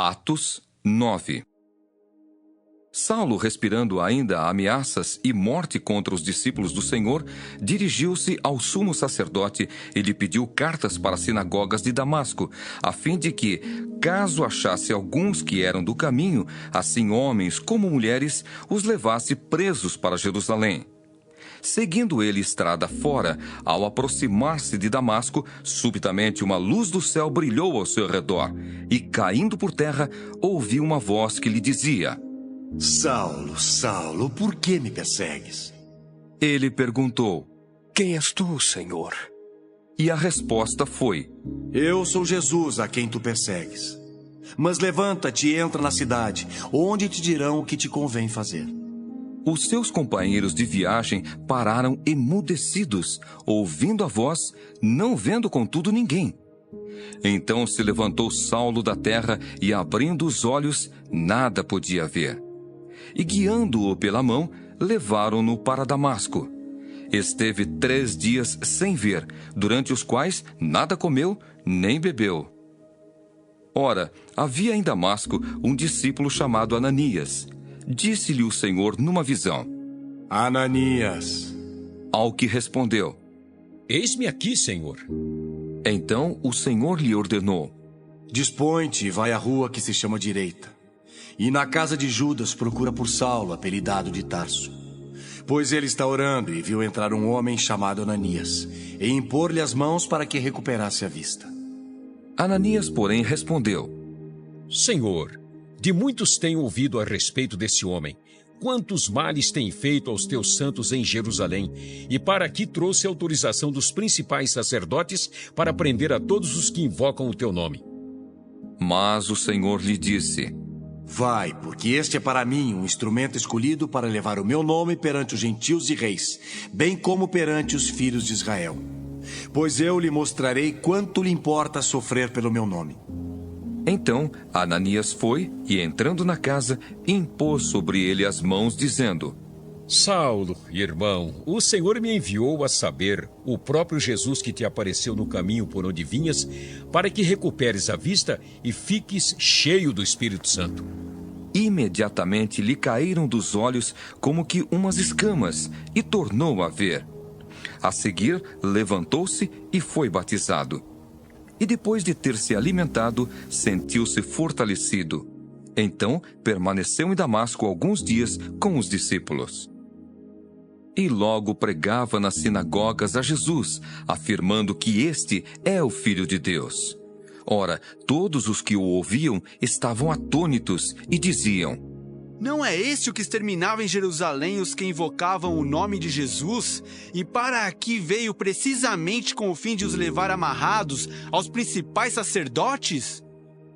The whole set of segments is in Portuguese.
Atos 9. Saulo, respirando ainda ameaças e morte contra os discípulos do Senhor, dirigiu-se ao sumo sacerdote e lhe pediu cartas para as sinagogas de Damasco, a fim de que, caso achasse alguns que eram do caminho, assim homens como mulheres, os levasse presos para Jerusalém. Seguindo ele estrada fora, ao aproximar-se de Damasco, subitamente uma luz do céu brilhou ao seu redor, e, caindo por terra, ouviu uma voz que lhe dizia: Saulo, Saulo, por que me persegues? Ele perguntou: Quem és tu, Senhor? E a resposta foi: Eu sou Jesus, a quem tu persegues. Mas levanta-te e entra na cidade, onde te dirão o que te convém fazer. Os seus companheiros de viagem pararam emudecidos, ouvindo a voz, não vendo contudo ninguém. Então se levantou Saulo da terra e, abrindo os olhos, nada podia ver. E guiando-o pela mão, levaram-no para Damasco. Esteve 3 dias sem ver, durante os quais nada comeu nem bebeu. Ora, havia em Damasco um discípulo chamado Ananias. Disse-lhe o Senhor numa visão: Ananias. Ao que respondeu: Eis-me aqui, Senhor. Então o Senhor lhe ordenou: Dispõe-te e vai à rua que se chama Direita. E na casa de Judas procura por Saulo, apelidado de Tarso. Pois ele está orando e viu entrar um homem chamado Ananias, e impor-lhe as mãos para que recuperasse a vista. Ananias, porém, respondeu: Senhor, de muitos tenho ouvido a respeito desse homem. Quantos males tem feito aos teus santos em Jerusalém, e para aqui trouxe autorização dos principais sacerdotes para prender a todos os que invocam o teu nome. Mas o Senhor lhe disse: Vai, porque este é para mim um instrumento escolhido para levar o meu nome perante os gentios e reis, bem como perante os filhos de Israel. Pois eu lhe mostrarei quanto lhe importa sofrer pelo meu nome. Então Ananias foi e, entrando na casa, impôs sobre ele as mãos, dizendo: Saulo, irmão, o Senhor me enviou a saber, o próprio Jesus que te apareceu no caminho por onde vinhas, para que recuperes a vista e fiques cheio do Espírito Santo. Imediatamente lhe caíram dos olhos como que umas escamas, e tornou a ver. A seguir, levantou-se e foi batizado. E depois de ter se alimentado, sentiu-se fortalecido. Então, permaneceu em Damasco alguns dias com os discípulos. E logo pregava nas sinagogas a Jesus, afirmando que este é o Filho de Deus. Ora, todos os que o ouviam estavam atônitos e diziam: Não é este o que exterminava em Jerusalém os que invocavam o nome de Jesus? E para aqui veio precisamente com o fim de os levar amarrados aos principais sacerdotes?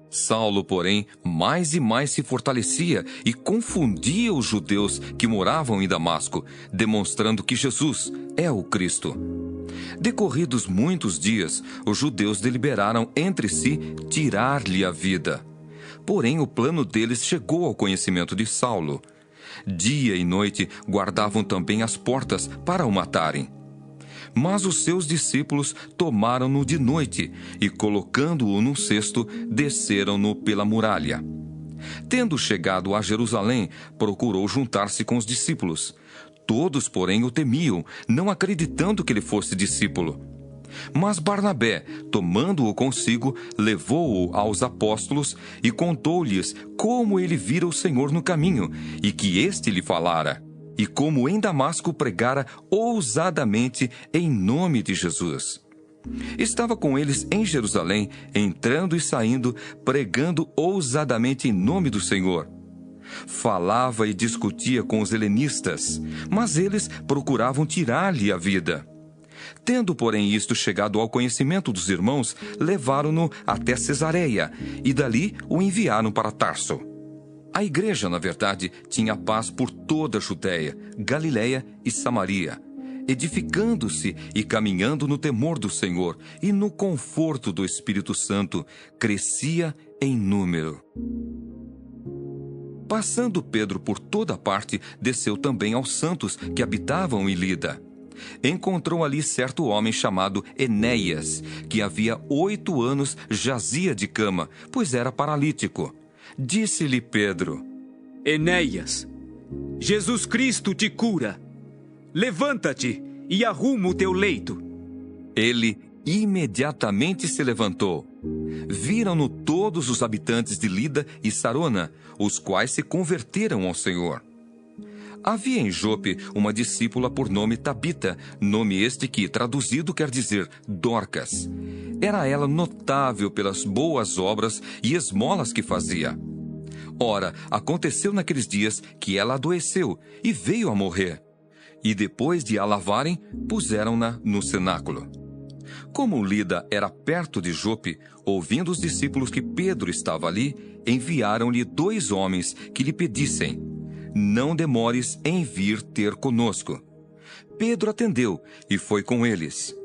Saulo, porém, mais e mais se fortalecia e confundia os judeus que moravam em Damasco, demonstrando que Jesus é o Cristo. Decorridos muitos dias, os judeus deliberaram entre si tirar-lhe a vida. Porém, o plano deles chegou ao conhecimento de Saulo. Dia e noite guardavam também as portas para o matarem. Mas os seus discípulos tomaram-no de noite e, colocando-o num cesto, desceram-no pela muralha. Tendo chegado a Jerusalém, procurou juntar-se com os discípulos. Todos, porém, o temiam, não acreditando que ele fosse discípulo. Mas Barnabé, tomando-o consigo, levou-o aos apóstolos e contou-lhes como ele vira o Senhor no caminho e que este lhe falara, e como em Damasco pregara ousadamente em nome de Jesus. Estava com eles em Jerusalém, entrando e saindo, pregando ousadamente em nome do Senhor. Falava e discutia com os helenistas, mas eles procuravam tirar-lhe a vida. Tendo, porém, isto chegado ao conhecimento dos irmãos, levaram-no até Cesareia, e dali o enviaram para Tarso. A igreja, na verdade, tinha paz por toda a Judéia, Galiléia e Samaria, edificando-se e caminhando no temor do Senhor e no conforto do Espírito Santo, crescia em número. Passando Pedro por toda parte, desceu também aos santos que habitavam em Lida. Encontrou ali certo homem chamado Enéias, que havia 8 anos jazia de cama, pois era paralítico. Disse-lhe Pedro: Enéias, Jesus Cristo te cura. Levanta-te e arruma o teu leito. Ele imediatamente se levantou. Viram-no todos os habitantes de Lida e Sarona, os quais se converteram ao Senhor. Havia em Jope uma discípula por nome Tabita, nome este que, traduzido, quer dizer Dorcas. Era ela notável pelas boas obras e esmolas que fazia. Ora, aconteceu naqueles dias que ela adoeceu e veio a morrer. E depois de a lavarem, puseram-na no cenáculo. Como Lida era perto de Jope, ouvindo os discípulos que Pedro estava ali, enviaram-lhe 2 homens que lhe pedissem: não demores em vir ter conosco. Pedro atendeu e foi com eles.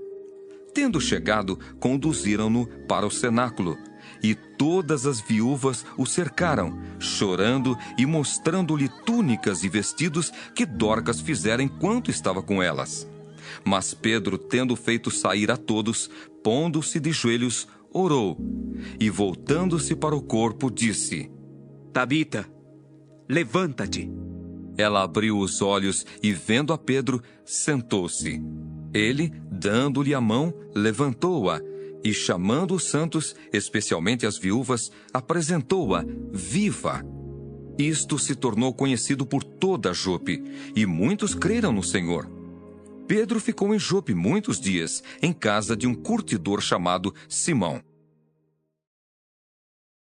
Tendo chegado, conduziram-no para o cenáculo, e todas as viúvas o cercaram, chorando e mostrando-lhe túnicas e vestidos que Dorcas fizera enquanto estava com elas. Mas Pedro, tendo feito sair a todos, pondo-se de joelhos, orou, e voltando-se para o corpo, disse: Tabita, levanta-te. Ela abriu os olhos e, vendo a Pedro, sentou-se. Ele, dando-lhe a mão, levantou-a e, chamando os santos, especialmente as viúvas, apresentou-a viva. Isto se tornou conhecido por toda Jope, e muitos creram no Senhor. Pedro ficou em Jope muitos dias, em casa de um curtidor chamado Simão.